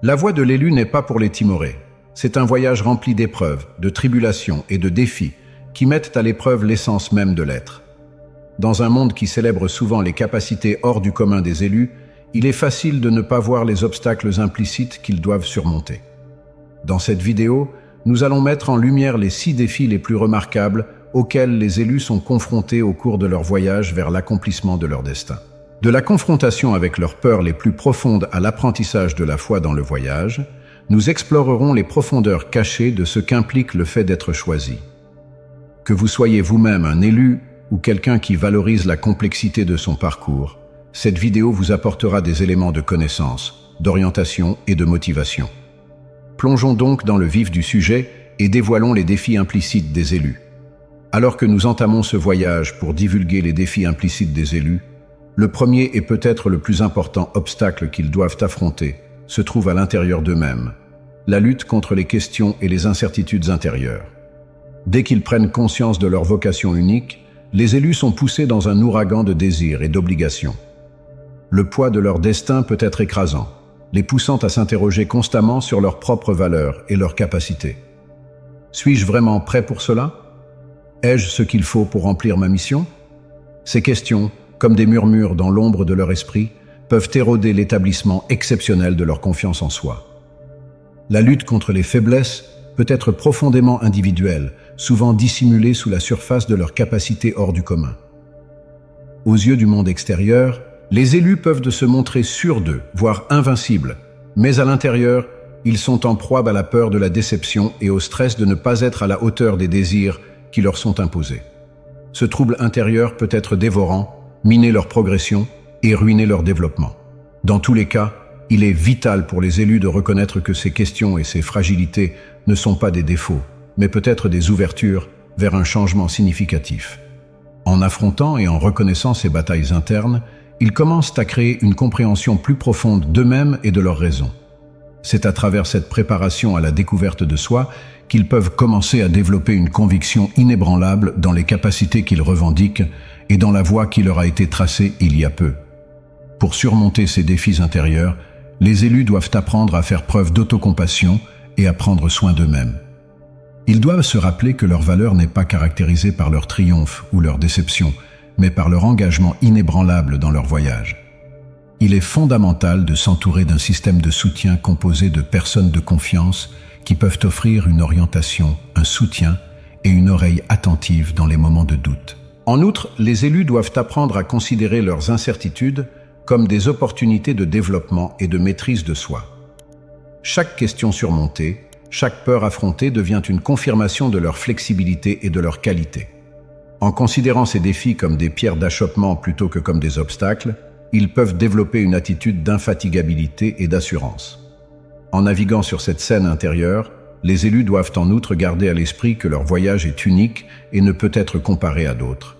La voie de l'élu n'est pas pour les timorés. C'est un voyage rempli d'épreuves, de tribulations et de défis qui mettent à l'épreuve l'essence même de l'être. Dans un monde qui célèbre souvent les capacités hors du commun des élus, il est facile de ne pas voir les obstacles implicites qu'ils doivent surmonter. Dans cette vidéo, nous allons mettre en lumière les 6 défis les plus remarquables auxquels les élus sont confrontés au cours de leur voyage vers l'accomplissement de leur destin. De la confrontation avec leurs peurs les plus profondes à l'apprentissage de la foi dans le voyage, nous explorerons les profondeurs cachées de ce qu'implique le fait d'être choisi. Que vous soyez vous-même un élu ou quelqu'un qui valorise la complexité de son parcours, cette vidéo vous apportera des éléments de connaissance, d'orientation et de motivation. Plongeons donc dans le vif du sujet et dévoilons les défis implicites des élus. Alors que nous entamons ce voyage pour divulguer les défis implicites des élus, le premier et peut-être le plus important obstacle qu'ils doivent affronter se trouve à l'intérieur d'eux-mêmes, la lutte contre les questions et les incertitudes intérieures. Dès qu'ils prennent conscience de leur vocation unique, les élus sont poussés dans un ouragan de désirs et d'obligations. Le poids de leur destin peut être écrasant, les poussant à s'interroger constamment sur leurs propres valeurs et leurs capacités. Suis-je vraiment prêt pour cela? Ai-je ce qu'il faut pour remplir ma mission? Ces questions, comme des murmures dans l'ombre de leur esprit, peuvent éroder l'établissement exceptionnel de leur confiance en soi. La lutte contre les faiblesses peut être profondément individuelle, souvent dissimulée sous la surface de leurs capacités hors du commun. Aux yeux du monde extérieur, les élus peuvent se montrer sûrs d'eux, voire invincibles, mais à l'intérieur, ils sont en proie à la peur de la déception et au stress de ne pas être à la hauteur des désirs qui leur sont imposés. Ce trouble intérieur peut être dévorant, miner leur progression et ruiner leur développement. Dans tous les cas, il est vital pour les élus de reconnaître que ces questions et ces fragilités ne sont pas des défauts, mais peut-être des ouvertures vers un changement significatif. En affrontant et en reconnaissant ces batailles internes, ils commencent à créer une compréhension plus profonde d'eux-mêmes et de leurs raisons. C'est à travers cette préparation à la découverte de soi qu'ils peuvent commencer à développer une conviction inébranlable dans les capacités qu'ils revendiquent et dans la voie qui leur a été tracée il y a peu. Pour surmonter ces défis intérieurs, les élus doivent apprendre à faire preuve d'autocompassion et à prendre soin d'eux-mêmes. Ils doivent se rappeler que leur valeur n'est pas caractérisée par leur triomphe ou leur déception, mais par leur engagement inébranlable dans leur voyage. Il est fondamental de s'entourer d'un système de soutien composé de personnes de confiance qui peuvent offrir une orientation, un soutien et une oreille attentive dans les moments de doute. En outre, les élus doivent apprendre à considérer leurs incertitudes comme des opportunités de développement et de maîtrise de soi. Chaque question surmontée, chaque peur affrontée devient une confirmation de leur flexibilité et de leur qualité. En considérant ces défis comme des pierres d'achoppement plutôt que comme des obstacles, ils peuvent développer une attitude d'infatigabilité et d'assurance. En naviguant sur cette scène intérieure, les élus doivent en outre garder à l'esprit que leur voyage est unique et ne peut être comparé à d'autres.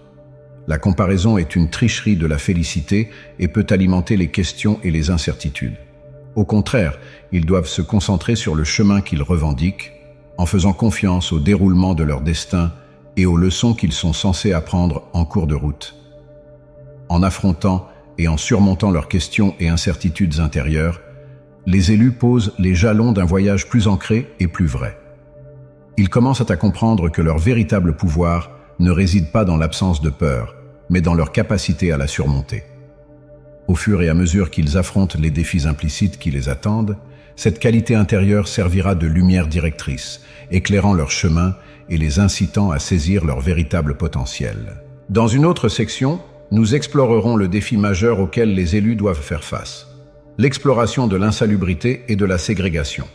La comparaison est une tricherie de la félicité et peut alimenter les questions et les incertitudes. Au contraire, ils doivent se concentrer sur le chemin qu'ils revendiquent, en faisant confiance au déroulement de leur destin et aux leçons qu'ils sont censés apprendre en cours de route. En affrontant et en surmontant leurs questions et incertitudes intérieures, les élus posent les jalons d'un voyage plus ancré et plus vrai. Ils commencent à comprendre que leur véritable pouvoir ne réside pas dans l'absence de peur, mais dans leur capacité à la surmonter. Au fur et à mesure qu'ils affrontent les défis implicites qui les attendent, cette qualité intérieure servira de lumière directrice, éclairant leur chemin et les incitant à saisir leur véritable potentiel. Dans une autre section, nous explorerons le défi majeur auquel les élus doivent faire face: l'exploration de l'insalubrité et de la ségrégation.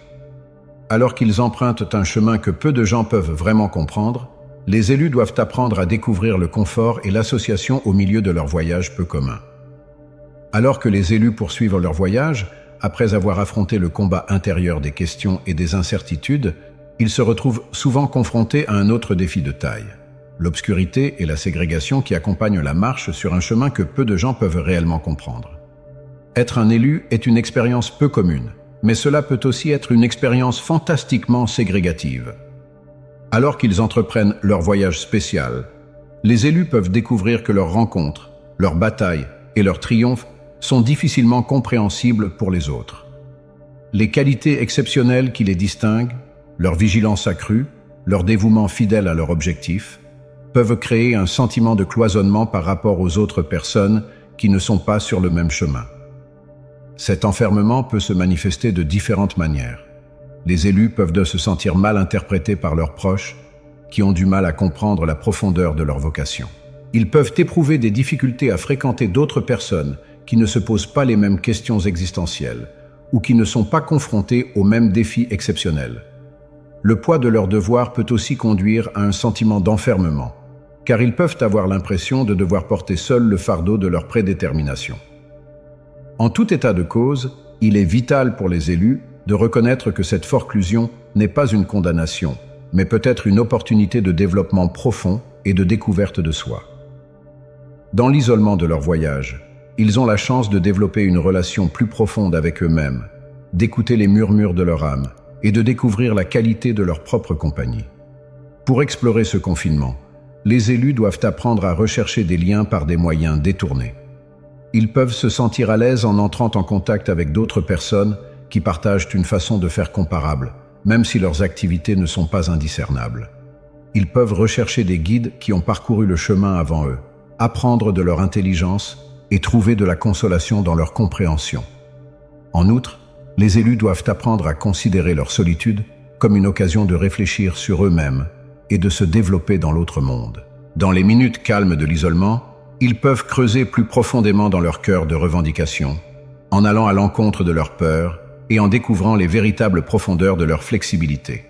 Alors qu'ils empruntent un chemin que peu de gens peuvent vraiment comprendre, les élus doivent apprendre à découvrir le confort et l'association au milieu de leur voyage peu commun. Alors que les élus poursuivent leur voyage, après avoir affronté le combat intérieur des questions et des incertitudes, ils se retrouvent souvent confrontés à un autre défi de taille: l'obscurité et la ségrégation qui accompagnent la marche sur un chemin que peu de gens peuvent réellement comprendre. Être un élu est une expérience peu commune, mais cela peut aussi être une expérience fantastiquement ségrégative. Alors qu'ils entreprennent leur voyage spécial, les élus peuvent découvrir que leurs rencontres, leurs batailles et leurs triomphes sont difficilement compréhensibles pour les autres. Les qualités exceptionnelles qui les distinguent, leur vigilance accrue, leur dévouement fidèle à leur objectif, peuvent créer un sentiment de cloisonnement par rapport aux autres personnes qui ne sont pas sur le même chemin. Cet enfermement peut se manifester de différentes manières. Les élus peuvent se sentir mal interprétés par leurs proches, qui ont du mal à comprendre la profondeur de leur vocation. Ils peuvent éprouver des difficultés à fréquenter d'autres personnes qui ne se posent pas les mêmes questions existentielles ou qui ne sont pas confrontés aux mêmes défis exceptionnels. Le poids de leurs devoirs peut aussi conduire à un sentiment d'enfermement, car ils peuvent avoir l'impression de devoir porter seuls le fardeau de leur prédétermination. En tout état de cause, il est vital pour les élus de reconnaître que cette forclusion n'est pas une condamnation, mais peut être une opportunité de développement profond et de découverte de soi. Dans l'isolement de leur voyage, ils ont la chance de développer une relation plus profonde avec eux-mêmes, d'écouter les murmures de leur âme et de découvrir la qualité de leur propre compagnie. Pour explorer ce confinement, les élus doivent apprendre à rechercher des liens par des moyens détournés. Ils peuvent se sentir à l'aise en entrant en contact avec d'autres personnes qui partagent une façon de faire comparable, même si leurs activités ne sont pas indiscernables. Ils peuvent rechercher des guides qui ont parcouru le chemin avant eux, apprendre de leur intelligence et trouver de la consolation dans leur compréhension. En outre, les élus doivent apprendre à considérer leur solitude comme une occasion de réfléchir sur eux-mêmes et de se développer dans l'autre monde. Dans les minutes calmes de l'isolement, ils peuvent creuser plus profondément dans leur cœur de revendication, en allant à l'encontre de leurs peurs et en découvrant les véritables profondeurs de leur flexibilité.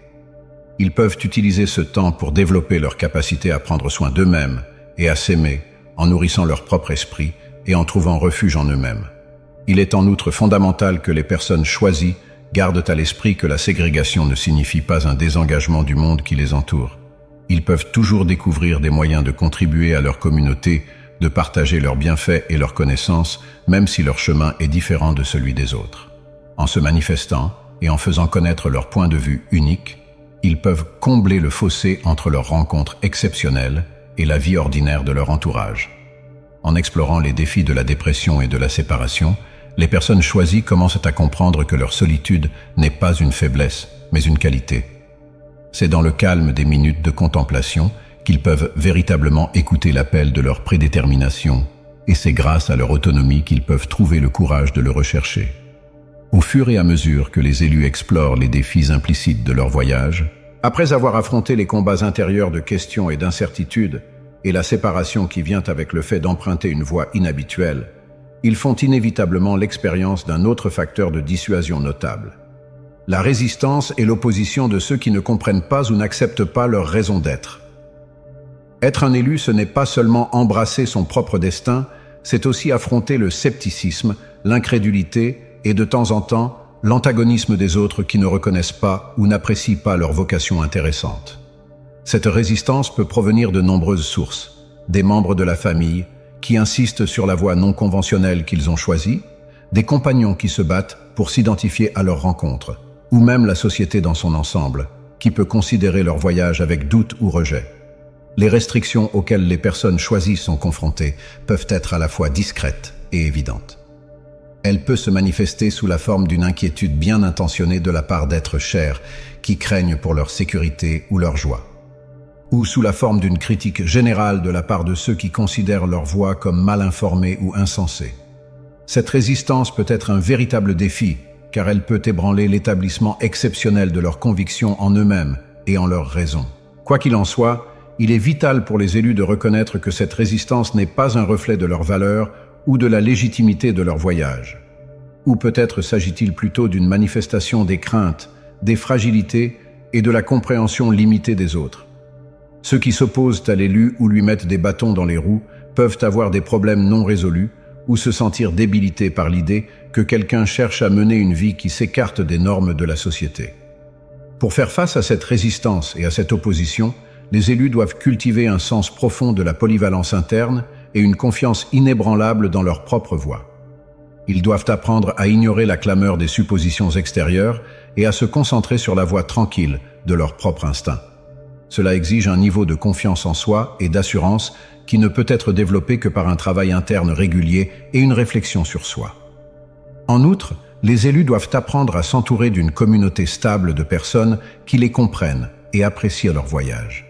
Ils peuvent utiliser ce temps pour développer leur capacité à prendre soin d'eux-mêmes et à s'aimer en nourrissant leur propre esprit et en trouvant refuge en eux-mêmes. Il est en outre fondamental que les personnes choisies gardent à l'esprit que la ségrégation ne signifie pas un désengagement du monde qui les entoure. Ils peuvent toujours découvrir des moyens de contribuer à leur communauté, de partager leurs bienfaits et leurs connaissances, même si leur chemin est différent de celui des autres. En se manifestant et en faisant connaître leur point de vue unique, ils peuvent combler le fossé entre leurs rencontres exceptionnelles et la vie ordinaire de leur entourage. En explorant les défis de la dépression et de la séparation, les personnes choisies commencent à comprendre que leur solitude n'est pas une faiblesse, mais une qualité. C'est dans le calme des minutes de contemplation qu'ils peuvent véritablement écouter l'appel de leur prédétermination, et c'est grâce à leur autonomie qu'ils peuvent trouver le courage de le rechercher. Au fur et à mesure que les élus explorent les défis implicites de leur voyage, après avoir affronté les combats intérieurs de questions et d'incertitudes, et la séparation qui vient avec le fait d'emprunter une voie inhabituelle, ils font inévitablement l'expérience d'un autre facteur de dissuasion notable. La résistance et l'opposition de ceux qui ne comprennent pas ou n'acceptent pas leur raison d'être. Être un élu, ce n'est pas seulement embrasser son propre destin, c'est aussi affronter le scepticisme, l'incrédulité et de temps en temps, l'antagonisme des autres qui ne reconnaissent pas ou n'apprécient pas leur vocation intéressante. Cette résistance peut provenir de nombreuses sources, des membres de la famille qui insistent sur la voie non conventionnelle qu'ils ont choisie, des compagnons qui se battent pour s'identifier à leur rencontre, ou même la société dans son ensemble, qui peut considérer leur voyage avec doute ou rejet. Les restrictions auxquelles les personnes choisies sont confrontées peuvent être à la fois discrètes et évidentes. Elle peut se manifester sous la forme d'une inquiétude bien intentionnée de la part d'êtres chers qui craignent pour leur sécurité ou leur joie, ou sous la forme d'une critique générale de la part de ceux qui considèrent leur voix comme mal informée ou insensée. Cette résistance peut être un véritable défi, car elle peut ébranler l'établissement exceptionnel de leurs convictions en eux-mêmes et en leurs raisons. Quoi qu'il en soit, il est vital pour les élus de reconnaître que cette résistance n'est pas un reflet de leurs valeurs ou de la légitimité de leur voyage. Ou peut-être s'agit-il plutôt d'une manifestation des craintes, des fragilités et de la compréhension limitée des autres. Ceux qui s'opposent à l'élu ou lui mettent des bâtons dans les roues peuvent avoir des problèmes non résolus ou se sentir débilités par l'idée que quelqu'un cherche à mener une vie qui s'écarte des normes de la société. Pour faire face à cette résistance et à cette opposition, les élus doivent cultiver un sens profond de la polyvalence interne et une confiance inébranlable dans leur propre voie. Ils doivent apprendre à ignorer la clameur des suppositions extérieures et à se concentrer sur la voie tranquille de leur propre instinct. Cela exige un niveau de confiance en soi et d'assurance qui ne peut être développé que par un travail interne régulier et une réflexion sur soi. En outre, les élus doivent apprendre à s'entourer d'une communauté stable de personnes qui les comprennent et apprécient leur voyage.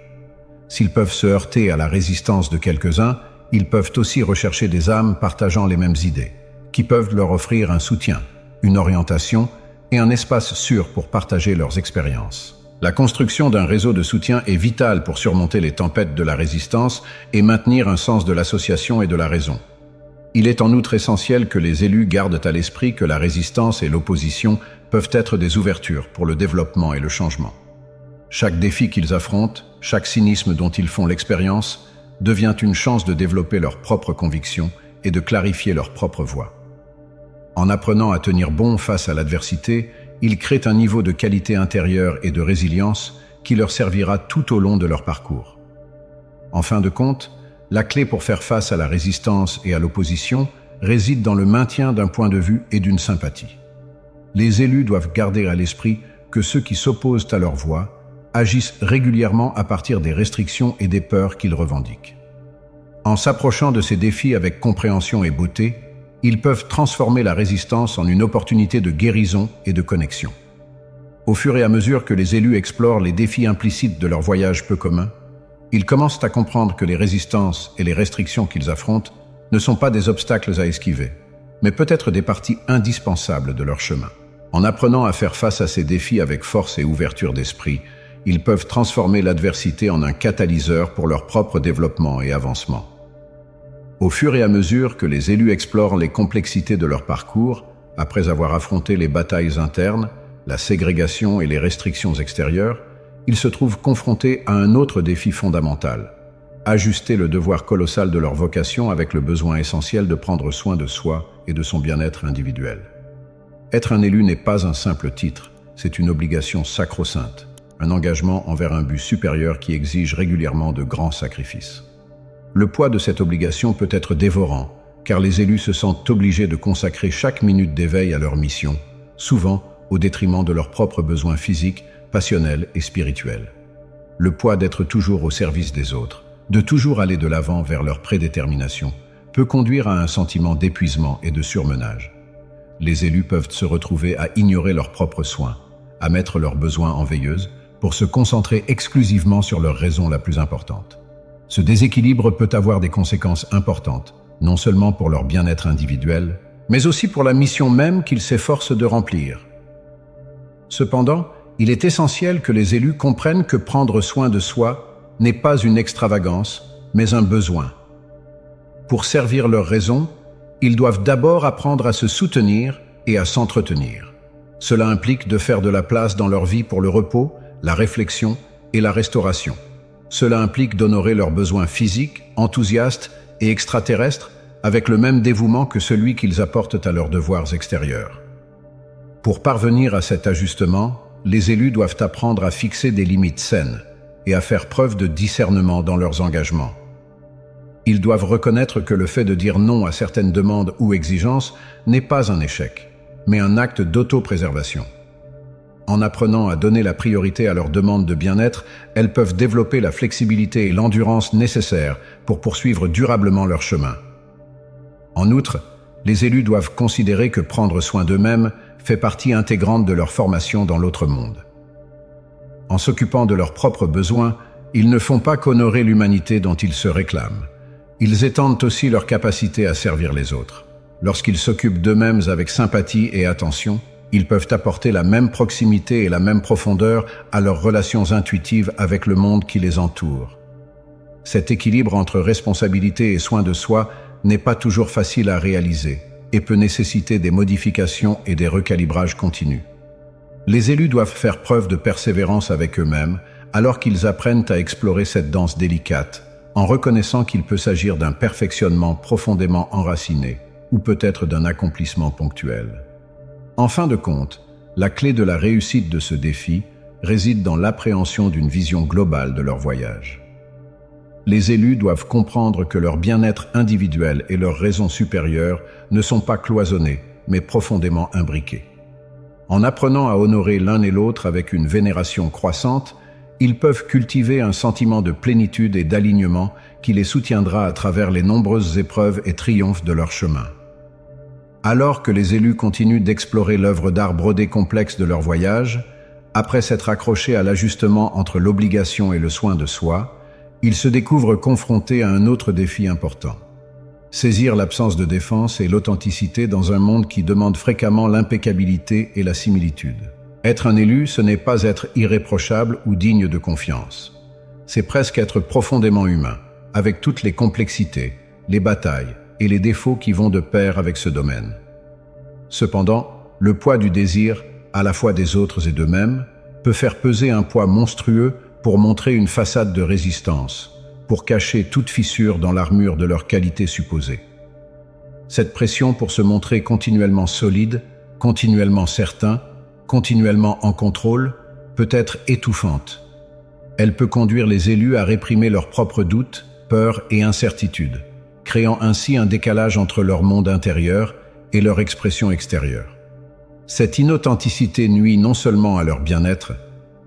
S'ils peuvent se heurter à la résistance de quelques-uns, ils peuvent aussi rechercher des âmes partageant les mêmes idées, qui peuvent leur offrir un soutien, une orientation et un espace sûr pour partager leurs expériences. La construction d'un réseau de soutien est vitale pour surmonter les tempêtes de la résistance et maintenir un sens de l'association et de la raison. Il est en outre essentiel que les élus gardent à l'esprit que la résistance et l'opposition peuvent être des ouvertures pour le développement et le changement. Chaque défi qu'ils affrontent, chaque cynisme dont ils font l'expérience, devient une chance de développer leurs propres convictions et de clarifier leur propre voie. En apprenant à tenir bon face à l'adversité, ils créent un niveau de qualité intérieure et de résilience qui leur servira tout au long de leur parcours. En fin de compte, la clé pour faire face à la résistance et à l'opposition réside dans le maintien d'un point de vue et d'une sympathie. Les élus doivent garder à l'esprit que ceux qui s'opposent à leur voie agissent régulièrement à partir des restrictions et des peurs qu'ils revendiquent. En s'approchant de ces défis avec compréhension et beauté, ils peuvent transformer la résistance en une opportunité de guérison et de connexion. Au fur et à mesure que les élus explorent les défis implicites de leur voyage peu commun, ils commencent à comprendre que les résistances et les restrictions qu'ils affrontent ne sont pas des obstacles à esquiver, mais peut-être des parties indispensables de leur chemin. En apprenant à faire face à ces défis avec force et ouverture d'esprit, ils peuvent transformer l'adversité en un catalyseur pour leur propre développement et avancement. Au fur et à mesure que les élus explorent les complexités de leur parcours, après avoir affronté les batailles internes, la ségrégation et les restrictions extérieures, ils se trouvent confrontés à un autre défi fondamental: ajuster le devoir colossal de leur vocation avec le besoin essentiel de prendre soin de soi et de son bien-être individuel. Être un élu n'est pas un simple titre, c'est une obligation sacro-sainte, un engagement envers un but supérieur qui exige régulièrement de grands sacrifices. Le poids de cette obligation peut être dévorant, car les élus se sentent obligés de consacrer chaque minute d'éveil à leur mission, souvent au détriment de leurs propres besoins physiques, passionnels et spirituels. Le poids d'être toujours au service des autres, de toujours aller de l'avant vers leur prédétermination, peut conduire à un sentiment d'épuisement et de surmenage. Les élus peuvent se retrouver à ignorer leurs propres soins, à mettre leurs besoins en veilleuse, pour se concentrer exclusivement sur leur raison la plus importante. Ce déséquilibre peut avoir des conséquences importantes, non seulement pour leur bien-être individuel, mais aussi pour la mission même qu'ils s'efforcent de remplir. Cependant, il est essentiel que les élus comprennent que prendre soin de soi n'est pas une extravagance, mais un besoin. Pour servir leur raison, ils doivent d'abord apprendre à se soutenir et à s'entretenir. Cela implique de faire de la place dans leur vie pour le repos, la réflexion et la restauration. Cela implique d'honorer leurs besoins physiques, enthousiastes et extraterrestres avec le même dévouement que celui qu'ils apportent à leurs devoirs extérieurs. Pour parvenir à cet ajustement, les élus doivent apprendre à fixer des limites saines et à faire preuve de discernement dans leurs engagements. Ils doivent reconnaître que le fait de dire non à certaines demandes ou exigences n'est pas un échec, mais un acte d'auto-préservation. En apprenant à donner la priorité à leurs demandes de bien-être, elles peuvent développer la flexibilité et l'endurance nécessaires pour poursuivre durablement leur chemin. En outre, les élus doivent considérer que prendre soin d'eux-mêmes fait partie intégrante de leur formation dans l'autre monde. En s'occupant de leurs propres besoins, ils ne font pas qu'honorer l'humanité dont ils se réclament. Ils étendent aussi leur capacité à servir les autres. Lorsqu'ils s'occupent d'eux-mêmes avec sympathie et attention, ils peuvent apporter la même proximité et la même profondeur à leurs relations intuitives avec le monde qui les entoure. Cet équilibre entre responsabilité et soin de soi n'est pas toujours facile à réaliser et peut nécessiter des modifications et des recalibrages continus. Les élus doivent faire preuve de persévérance avec eux-mêmes alors qu'ils apprennent à explorer cette danse délicate, en reconnaissant qu'il peut s'agir d'un perfectionnement profondément enraciné ou peut-être d'un accomplissement ponctuel. En fin de compte, la clé de la réussite de ce défi réside dans l'appréhension d'une vision globale de leur voyage. Les élus doivent comprendre que leur bien-être individuel et leurs raisons supérieures ne sont pas cloisonnés, mais profondément imbriqués. En apprenant à honorer l'un et l'autre avec une vénération croissante, ils peuvent cultiver un sentiment de plénitude et d'alignement qui les soutiendra à travers les nombreuses épreuves et triomphes de leur chemin. Alors que les élus continuent d'explorer l'œuvre d'art brodée complexe de leur voyage, après s'être accrochés à l'ajustement entre l'obligation et le soin de soi, ils se découvrent confrontés à un autre défi important. Saisir l'absence de défense et l'authenticité dans un monde qui demande fréquemment l'impeccabilité et la similitude. Être un élu, ce n'est pas être irréprochable ou digne de confiance. C'est presque être profondément humain, avec toutes les complexités, les batailles et les défauts qui vont de pair avec ce domaine. Cependant, le poids du désir, à la fois des autres et d'eux-mêmes, peut faire peser un poids monstrueux pour montrer une façade de résistance, pour cacher toute fissure dans l'armure de leur qualité supposée. Cette pression pour se montrer continuellement solide, continuellement certain, continuellement en contrôle, peut être étouffante. Elle peut conduire les élus à réprimer leurs propres doutes, peurs et incertitudes, créant ainsi un décalage entre leur monde intérieur et leur expression extérieure. Cette inauthenticité nuit non seulement à leur bien-être,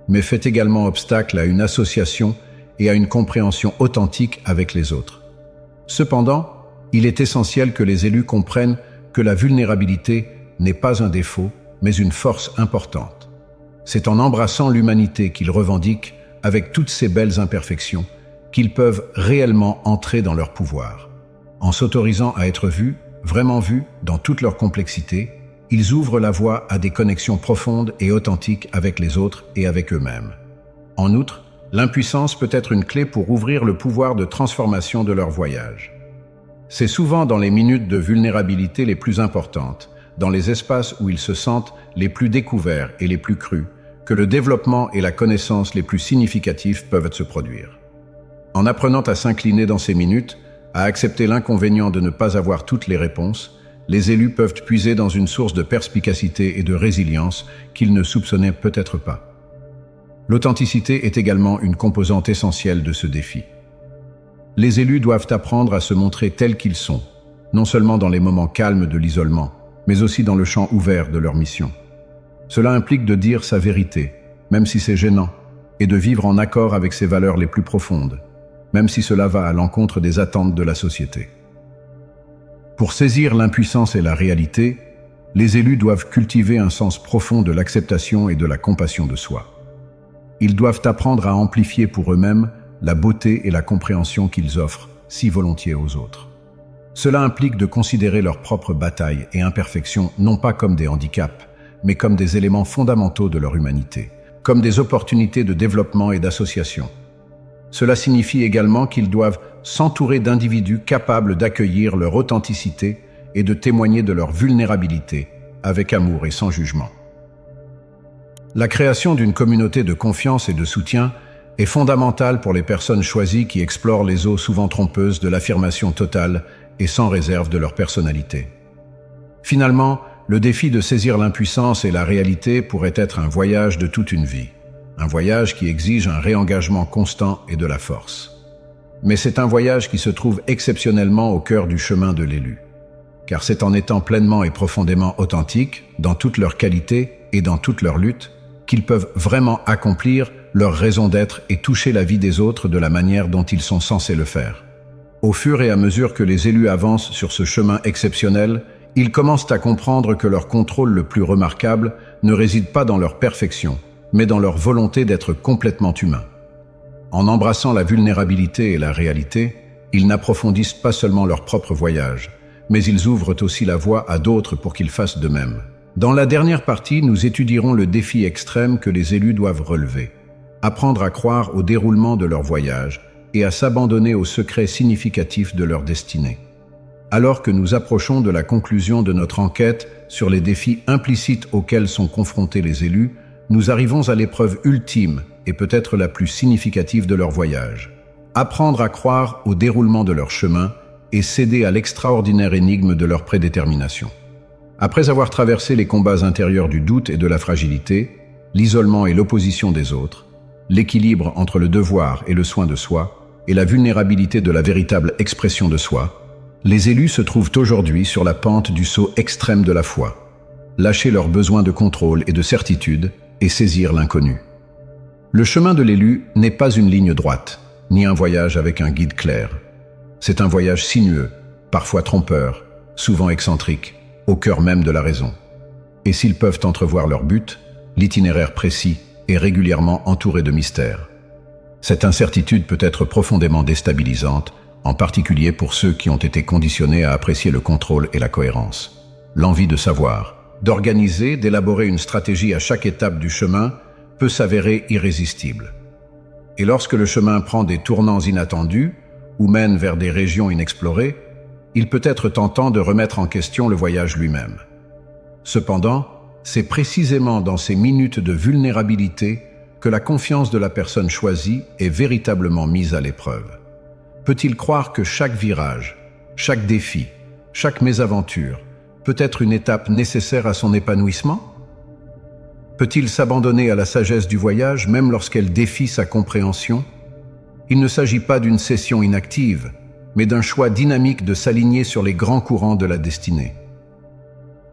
mais fait également obstacle à une association et à une compréhension authentique avec les autres. Cependant, il est essentiel que les élus comprennent que la vulnérabilité n'est pas un défaut, mais une force importante. C'est en embrassant l'humanité qu'ils revendiquent, avec toutes ces belles imperfections, qu'ils peuvent réellement entrer dans leur pouvoir. En s'autorisant à être vus, vraiment vus, dans toute leur complexité, ils ouvrent la voie à des connexions profondes et authentiques avec les autres et avec eux-mêmes. En outre, l'impuissance peut être une clé pour ouvrir le pouvoir de transformation de leur voyage. C'est souvent dans les minutes de vulnérabilité les plus importantes, dans les espaces où ils se sentent les plus découverts et les plus crus, que le développement et la connaissance les plus significatifs peuvent se produire. En apprenant à s'incliner dans ces minutes, à accepter l'inconvénient de ne pas avoir toutes les réponses, les élus peuvent puiser dans une source de perspicacité et de résilience qu'ils ne soupçonnaient peut-être pas. L'authenticité est également une composante essentielle de ce défi. Les élus doivent apprendre à se montrer tels qu'ils sont, non seulement dans les moments calmes de l'isolement, mais aussi dans le champ ouvert de leur mission. Cela implique de dire sa vérité, même si c'est gênant, et de vivre en accord avec ses valeurs les plus profondes, même si cela va à l'encontre des attentes de la société. Pour saisir l'impuissance et la réalité, les élus doivent cultiver un sens profond de l'acceptation et de la compassion de soi. Ils doivent apprendre à amplifier pour eux-mêmes la beauté et la compréhension qu'ils offrent si volontiers aux autres. Cela implique de considérer leurs propres batailles et imperfections non pas comme des handicaps, mais comme des éléments fondamentaux de leur humanité, comme des opportunités de développement et d'association. Cela signifie également qu'ils doivent s'entourer d'individus capables d'accueillir leur authenticité et de témoigner de leur vulnérabilité, avec amour et sans jugement. La création d'une communauté de confiance et de soutien est fondamentale pour les personnes choisies qui explorent les eaux souvent trompeuses de l'affirmation totale et sans réserve de leur personnalité. Finalement, le défi de saisir l'impuissance et la réalité pourrait être un voyage de toute une vie, un voyage qui exige un réengagement constant et de la force. Mais c'est un voyage qui se trouve exceptionnellement au cœur du chemin de l'élu, car c'est en étant pleinement et profondément authentiques, dans toute leur qualité et dans toute leur lutte, qu'ils peuvent vraiment accomplir leur raison d'être et toucher la vie des autres de la manière dont ils sont censés le faire. Au fur et à mesure que les élus avancent sur ce chemin exceptionnel, ils commencent à comprendre que leur contrôle le plus remarquable ne réside pas dans leur perfection, mais dans leur volonté d'être complètement humains. En embrassant la vulnérabilité et la réalité, ils n'approfondissent pas seulement leur propre voyage, mais ils ouvrent aussi la voie à d'autres pour qu'ils fassent de même. Dans la dernière partie, nous étudierons le défi extrême que les élus doivent relever, apprendre à croire au déroulement de leur voyage et à s'abandonner aux secrets significatifs de leur destinée. Alors que nous approchons de la conclusion de notre enquête sur les défis implicites auxquels sont confrontés les élus, nous arrivons à l'épreuve ultime et peut-être la plus significative de leur voyage. Apprendre à croire au déroulement de leur chemin et céder à l'extraordinaire énigme de leur prédétermination. Après avoir traversé les combats intérieurs du doute et de la fragilité, l'isolement et l'opposition des autres, l'équilibre entre le devoir et le soin de soi, et la vulnérabilité de la véritable expression de soi, les élus se trouvent aujourd'hui sur la pente du saut extrême de la foi, lâcher leurs besoins de contrôle et de certitude et saisir l'inconnu. Le chemin de l'élu n'est pas une ligne droite, ni un voyage avec un guide clair. C'est un voyage sinueux, parfois trompeur, souvent excentrique, au cœur même de la raison. Et s'ils peuvent entrevoir leur but, l'itinéraire précis est régulièrement entouré de mystères. Cette incertitude peut être profondément déstabilisante, en particulier pour ceux qui ont été conditionnés à apprécier le contrôle et la cohérence. L'envie de savoir, d'organiser, d'élaborer une stratégie à chaque étape du chemin peut s'avérer irrésistible. Et lorsque le chemin prend des tournants inattendus ou mène vers des régions inexplorées, il peut être tentant de remettre en question le voyage lui-même. Cependant, c'est précisément dans ces minutes de vulnérabilité que la confiance de la personne choisie est véritablement mise à l'épreuve. Peut-il croire que chaque virage, chaque défi, chaque mésaventure peut être une étape nécessaire à son épanouissement? Peut-il s'abandonner à la sagesse du voyage même lorsqu'elle défie sa compréhension? Il ne s'agit pas d'une cession inactive, mais d'un choix dynamique de s'aligner sur les grands courants de la destinée.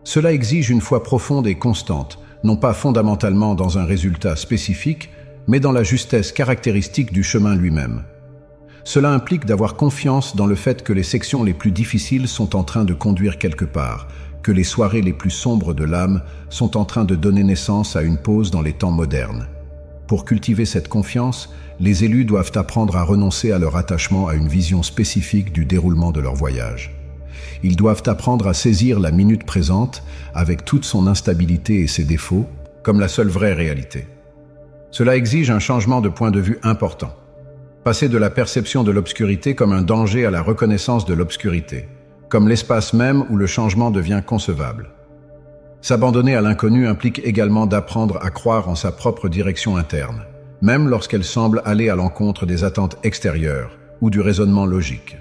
Cela exige une foi profonde et constante, non pas fondamentalement dans un résultat spécifique, mais dans la justesse caractéristique du chemin lui-même. Cela implique d'avoir confiance dans le fait que les sections les plus difficiles sont en train de conduire quelque part, que les soirées les plus sombres de l'âme sont en train de donner naissance à une pause dans les temps modernes. Pour cultiver cette confiance, les élus doivent apprendre à renoncer à leur attachement à une vision spécifique du déroulement de leur voyage. Ils doivent apprendre à saisir la minute présente, avec toute son instabilité et ses défauts, comme la seule vraie réalité. Cela exige un changement de point de vue important. Passer de la perception de l'obscurité comme un danger à la reconnaissance de l'obscurité, comme l'espace même où le changement devient concevable. S'abandonner à l'inconnu implique également d'apprendre à croire en sa propre direction interne, même lorsqu'elle semble aller à l'encontre des attentes extérieures ou du raisonnement logique.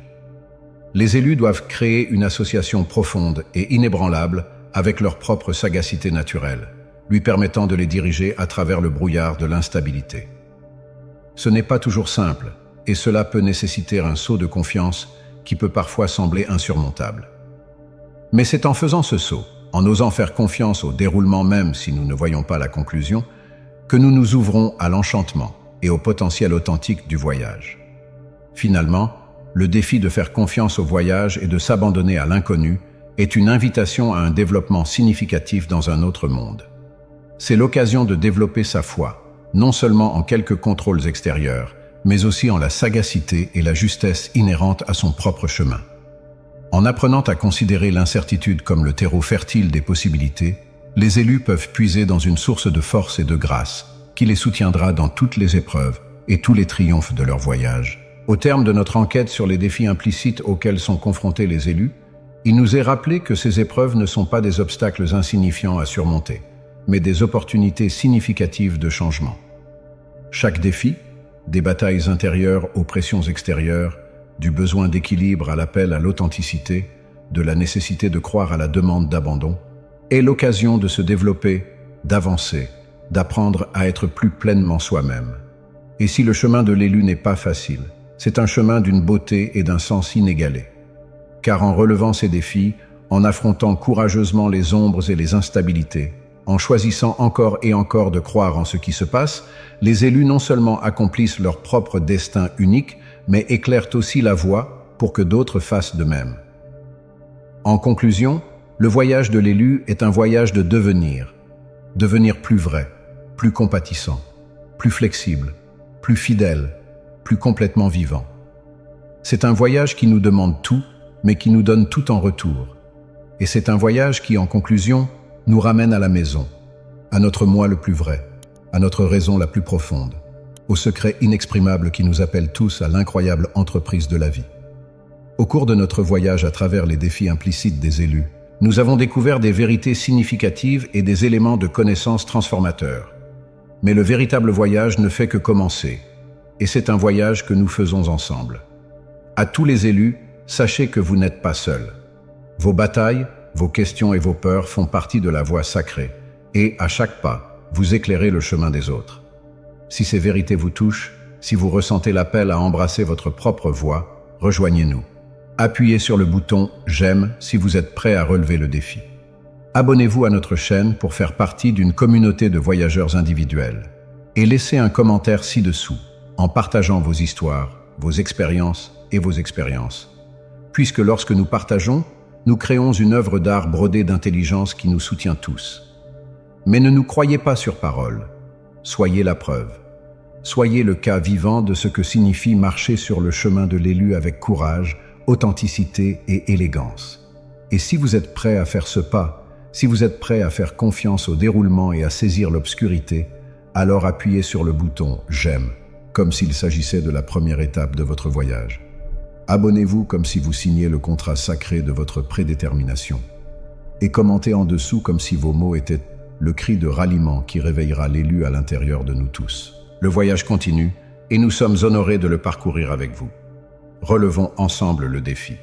Les élus doivent créer une association profonde et inébranlable avec leur propre sagacité naturelle, lui permettant de les diriger à travers le brouillard de l'instabilité. Ce n'est pas toujours simple, et cela peut nécessiter un saut de confiance qui peut parfois sembler insurmontable. Mais c'est en faisant ce saut, en osant faire confiance au déroulement même si nous ne voyons pas la conclusion, que nous nous ouvrons à l'enchantement et au potentiel authentique du voyage. Finalement, le défi de faire confiance au voyage et de s'abandonner à l'inconnu est une invitation à un développement significatif dans un autre monde. C'est l'occasion de développer sa foi, non seulement en quelques contrôles extérieurs, mais aussi en la sagacité et la justesse inhérentes à son propre chemin. En apprenant à considérer l'incertitude comme le terreau fertile des possibilités, les élus peuvent puiser dans une source de force et de grâce qui les soutiendra dans toutes les épreuves et tous les triomphes de leur voyage. Au terme de notre enquête sur les défis implicites auxquels sont confrontés les élus, il nous est rappelé que ces épreuves ne sont pas des obstacles insignifiants à surmonter, mais des opportunités significatives de changement. Chaque défi, des batailles intérieures aux pressions extérieures, du besoin d'équilibre à l'appel à l'authenticité, de la nécessité de croire à la demande d'abandon, est l'occasion de se développer, d'avancer, d'apprendre à être plus pleinement soi-même. Et si le chemin de l'élu n'est pas facile, c'est un chemin d'une beauté et d'un sens inégalés. Car en relevant ces défis, en affrontant courageusement les ombres et les instabilités, en choisissant encore et encore de croire en ce qui se passe, les élus non seulement accomplissent leur propre destin unique, mais éclairent aussi la voie pour que d'autres fassent de même. En conclusion, le voyage de l'élu est un voyage de devenir plus vrai, plus compatissant, plus flexible, plus fidèle, plus complètement vivant. C'est un voyage qui nous demande tout, mais qui nous donne tout en retour. Et c'est un voyage qui, en conclusion, nous ramène à la maison, à notre moi le plus vrai, à notre raison la plus profonde, au secret inexprimable qui nous appelle tous à l'incroyable entreprise de la vie. Au cours de notre voyage à travers les défis implicites des élus, nous avons découvert des vérités significatives et des éléments de connaissance transformateurs. Mais le véritable voyage ne fait que commencer, et c'est un voyage que nous faisons ensemble. À tous les élus, sachez que vous n'êtes pas seuls. Vos batailles, vos questions et vos peurs font partie de la voie sacrée, et à chaque pas, vous éclairez le chemin des autres. Si ces vérités vous touchent, si vous ressentez l'appel à embrasser votre propre voie, rejoignez-nous. Appuyez sur le bouton « J'aime » si vous êtes prêt à relever le défi. Abonnez-vous à notre chaîne pour faire partie d'une communauté de voyageurs individuels. Et laissez un commentaire ci-dessous, en partageant vos histoires, vos expériences et vos expériences. Puisque lorsque nous partageons, Nous créons une œuvre d'art brodée d'intelligence qui nous soutient tous. Mais ne nous croyez pas sur parole. Soyez la preuve. Soyez le cas vivant de ce que signifie marcher sur le chemin de l'élu avec courage, authenticité et élégance. Et si vous êtes prêt à faire ce pas, si vous êtes prêt à faire confiance au déroulement et à saisir l'obscurité, alors appuyez sur le bouton « J'aime », comme s'il s'agissait de la première étape de votre voyage. Abonnez-vous comme si vous signiez le contrat sacré de votre prédétermination. Et commentez en dessous comme si vos mots étaient le cri de ralliement qui réveillera l'élu à l'intérieur de nous tous. Le voyage continue et nous sommes honorés de le parcourir avec vous. Relevons ensemble le défi.